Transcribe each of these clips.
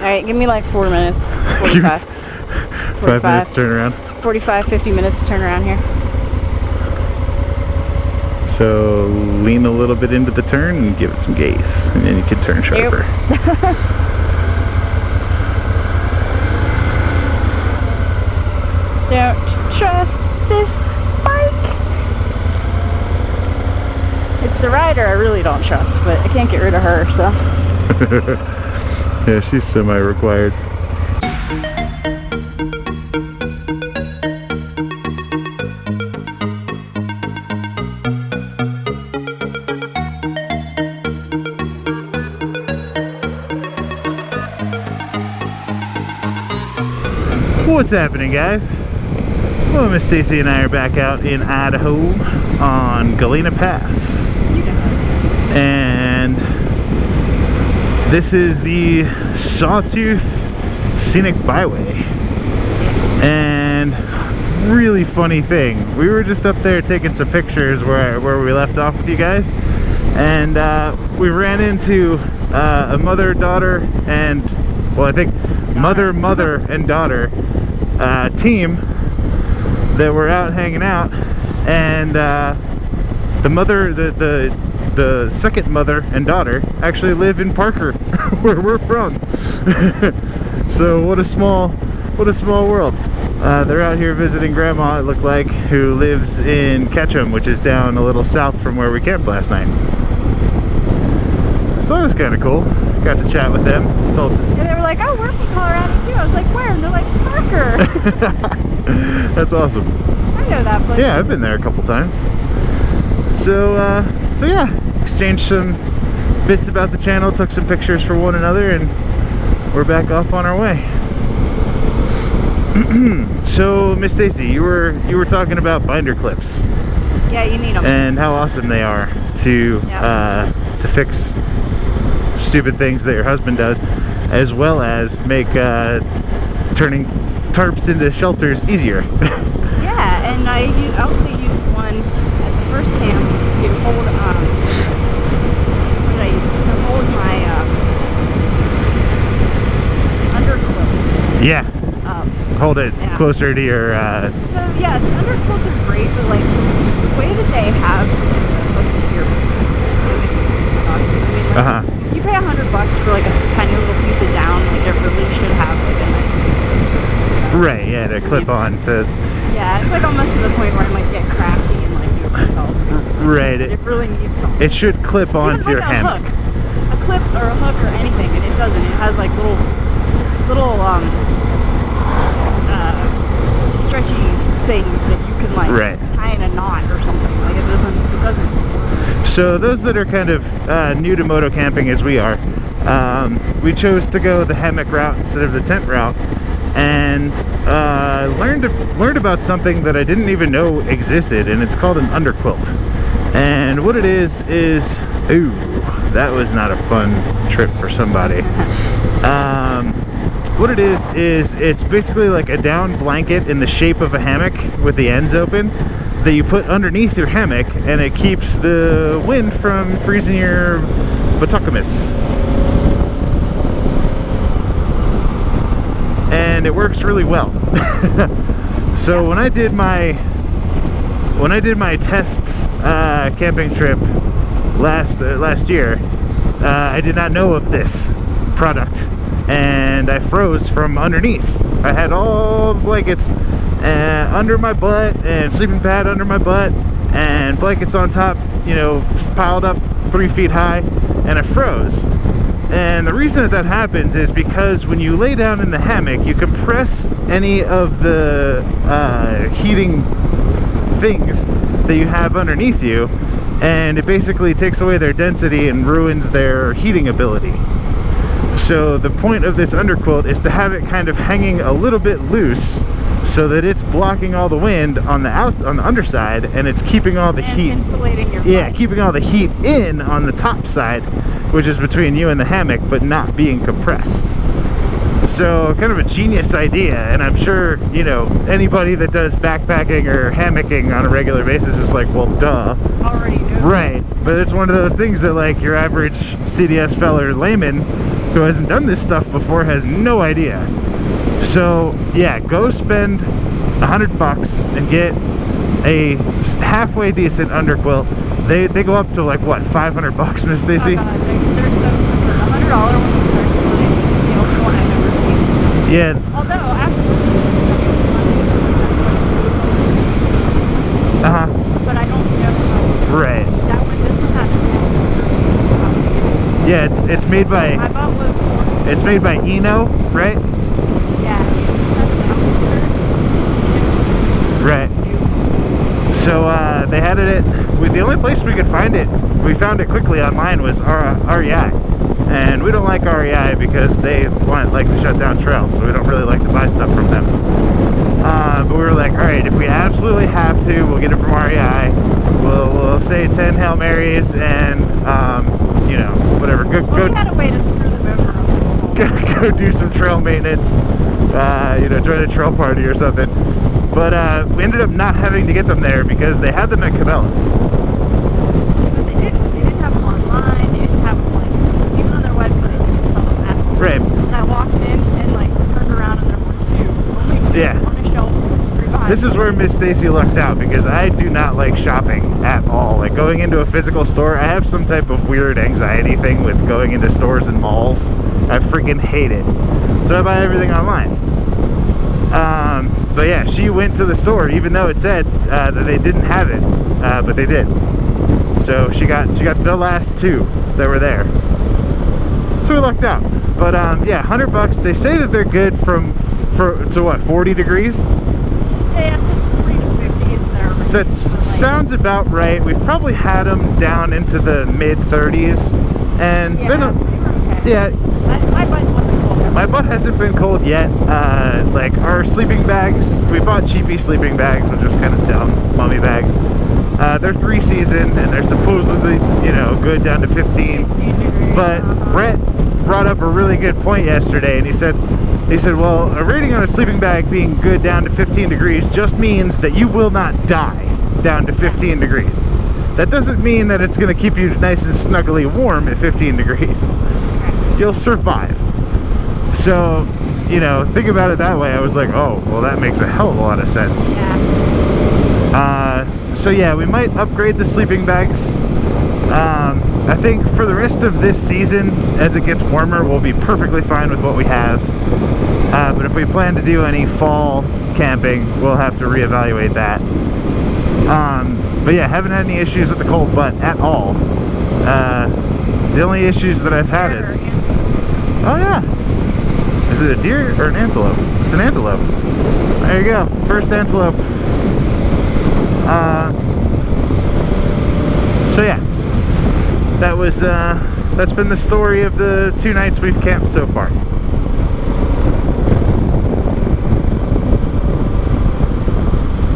Alright, give me like 4 minutes. 45. 5 minutes turn around. 45, 50 minutes turn around here. So lean a little bit into the turn and give it some gas, and then you can turn sharper. Yep. Don't trust this bike. It's the rider I really don't trust, but I can't get rid of her, so. Yeah, she's semi-required. What's happening, guys? Well, Miss Stacey and I are back out in Idaho on Galena Pass. And this is the SawTooth Scenic Byway. And really funny thing, we were just up there taking some pictures where we left off with you guys, and we ran into a mother-daughter and, well, I think mother and daughter team that were out hanging out, and the second mother and daughter actually live in Parker, where we're from. So what a small world. They're out here visiting grandma, it looked like, who lives in Ketchum, which is down a little south from where we camped last night. So that was kind of cool. Got to chat with them. And they were like, oh, we're from Colorado too. I was like, where? And they're like, Parker. That's awesome. I know that place. Yeah, I've been there a couple times. So yeah, exchanged some bits about the channel, took some pictures for one another, and we're back off on our way. So, Miss Stacey, you were talking about binder clips. Yeah, you need them. And how awesome they are to fix stupid things that your husband does, as well as make turning tarps into shelters easier. Yeah, and I also used one at the first camp to hold, what did I use? To hold my underquilt. Yeah. Hold it closer to your... So yeah, the underquilts are great, but like the way that they have like to your sucks. I mean, like, you pay $100 for like a tiny little piece of down, like it really should have like a nice system. Right, yeah, to clip on to... Yeah, it's like almost to the point where I might get crafty and like do it myself. Right. It really needs something. It should clip onto like your hammock. A clip or a hook or anything, and it doesn't. It has like little stretchy things that you can like tie in a knot or something. Like it doesn't. So those that are kind of new to moto camping as we are, we chose to go the hammock route instead of the tent route, and learned about something that I didn't even know existed, and it's called an underquilt. And what it is ooh, that was not a fun trip for somebody. What it is it's basically like a down blanket in the shape of a hammock with the ends open that you put underneath your hammock, and it keeps the wind from freezing your buttocamus. And it works really well. So when I did my test camping trip last year, I did not know of this product, and I froze from underneath. I had all the blankets under my butt and sleeping pad under my butt and blankets on top, you know, piled up 3 feet high, and I froze. And the reason that happens is because when you lay down in the hammock, you compress any of the heating things that you have underneath you, and it basically takes away their density and ruins their heating ability. So the point of this underquilt is to have it kind of hanging a little bit loose, so that it's blocking all the wind on the underside, and it's keeping all the heat, insulating your butt. Keeping all the heat in on the top side, which is between you and the hammock, but not being compressed. So kind of a genius idea, and I'm sure, you know, anybody that does backpacking or hammocking on a regular basis is like, well, duh. Already knows. Right. but it's one of those things that like your average CDS feller layman who hasn't done this stuff before has no idea. So yeah, go spend $100 and get a halfway decent underquilt. They go up to like what, $500, Miss Stacey? Oh God, they're so expensive. The $100 one is the only one I've ever seen. Yeah. Although after but I don't know how. Right. That one, this one had. Yeah, it's made by. My butt was born. It's made by Eno, right? Yeah. Right. So they had it at the only place we could find it. We found it quickly online was REI, and we don't like REI because they like to shut down trails, so we don't really like to buy stuff from them. But we were like, all right, if we absolutely have to, we'll get it from REI. We'll say 10 Hail Marys and you know, whatever. Go. We had a way to screw them over. Go do some trail maintenance. You know, join a trail party or something. But we ended up not having to get them there because they had them at Cabela's. But they didn't have them online. They didn't have them like even on their website. They didn't sell them at home. Right. And I walked in and like turned around and there were only two Yeah. on a shelf. This is where Miss Stacey lucks out because I do not like shopping at all. Like going into a physical store, I have some type of weird anxiety thing with going into stores and malls. I freaking hate it. So I buy everything online. But yeah, she went to the store even though it said that they didn't have it, but they did. So she got the last two that were there. So we lucked out. But yeah, $100. They say that they're good to what, 40 degrees? Yeah, it says 40 to 50 is their range. That sounds about right. We've probably had them down into the mid 30s, and Yeah, been they were okay. yeah. My butt wasn't cold. My butt hasn't been cold yet. Like our sleeping bags, we bought cheapy sleeping bags, which is kind of dumb, mummy bags. They're 3-season and they're supposedly, you know, good down to 15. But Brett brought up a really good point yesterday, and he said, well, a rating on a sleeping bag being good down to 15 degrees just means that you will not die down to 15 degrees. That doesn't mean that it's going to keep you nice and snuggly warm at 15 degrees. You'll survive. So, you know, think about it that way. I was like, oh, well, that makes a hell of a lot of sense. Yeah. So yeah, we might upgrade the sleeping bags. I think for the rest of this season, as it gets warmer, we'll be perfectly fine with what we have. But if we plan to do any fall camping, we'll have to reevaluate that. But yeah, haven't had any issues with the cold butt at all. The only issues that I've had is... Oh yeah! Is it a deer or an antelope? It's an antelope. There you go. First antelope. So yeah. That was, that's been the story of the 2 nights we've camped so far.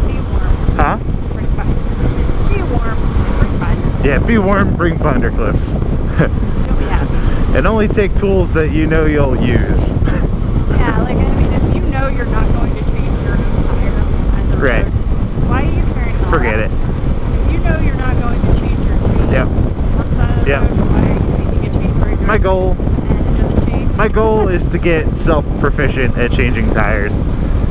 Be warm. Huh? Be warm. Bring binder. Yeah, be warm, bring binder clips. You'll be happy. And only take tools that you know you'll use. Yeah, like, I mean, if you know you're not going to change your own tire on the side of the Right. road, why are you carrying all Forget that? it. If you know you're not going to change your chain Yep. on the side of the Yep. road, why are you taking a chain breaker My goal and another chain? My goal is to get self-proficient at changing tires.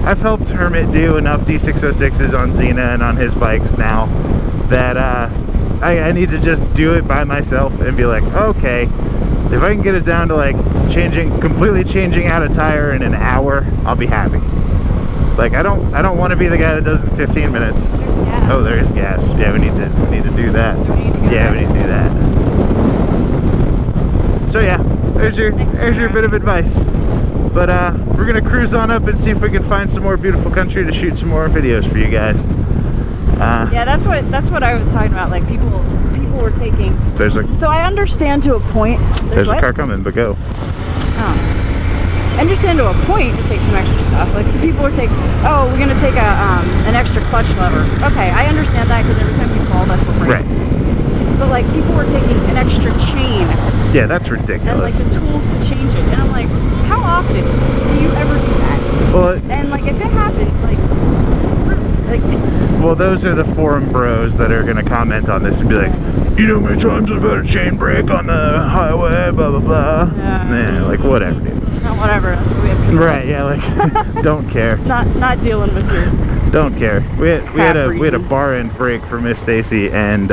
I've helped Hermit do enough D606s on Xena and on his bikes now that I need to just do it by myself and be like, okay, if I can get it down to like completely changing out a tire in an hour, I'll be happy. Like I don't want to be the guy that does it in 15 minutes. There's gas. Oh, there is gas. Yeah, we need to do that. Do we need to go Yeah, we there? need to do that. So yeah, there's your bit of advice. But we're gonna cruise on up and see if we can find some more beautiful country to shoot some more videos for you guys. Yeah, that's what I was talking about. Like people were taking. So I understand to a point. There's a what? car coming, but go. Oh. I understand to a point to take some extra stuff. Like, so people were taking, oh, we're gonna take an extra clutch lever. Okay, I understand that because every time you fall, that's what breaks. Right. But like, people were taking an extra chain Yeah, that's and like ridiculous. the tools to change it, and I'm like, how often do you ever do that? Well, And like, if it happens, like, Well, those are the forum bros that are gonna comment on this and be like, you know how many times I've had a chain break on the highway, blah blah blah. Yeah, like whatever, dude. Not whatever. That's what we have to do. Right? Yeah, like don't care. Not dealing with your. Don't care. We had a bar end break for Miss Stacey, and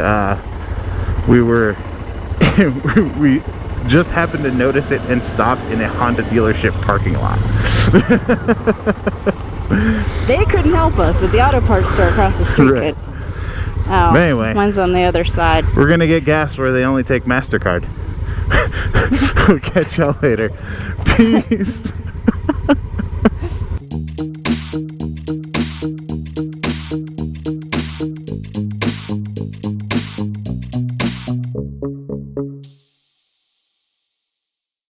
we were we just happened to notice it and stopped in a Honda dealership parking lot. They couldn't help us, but the auto parts store across the street Right. could. Oh, But anyway, mine's on the other side. we're gonna get gas where they only take MasterCard. We'll catch y'all later. Peace.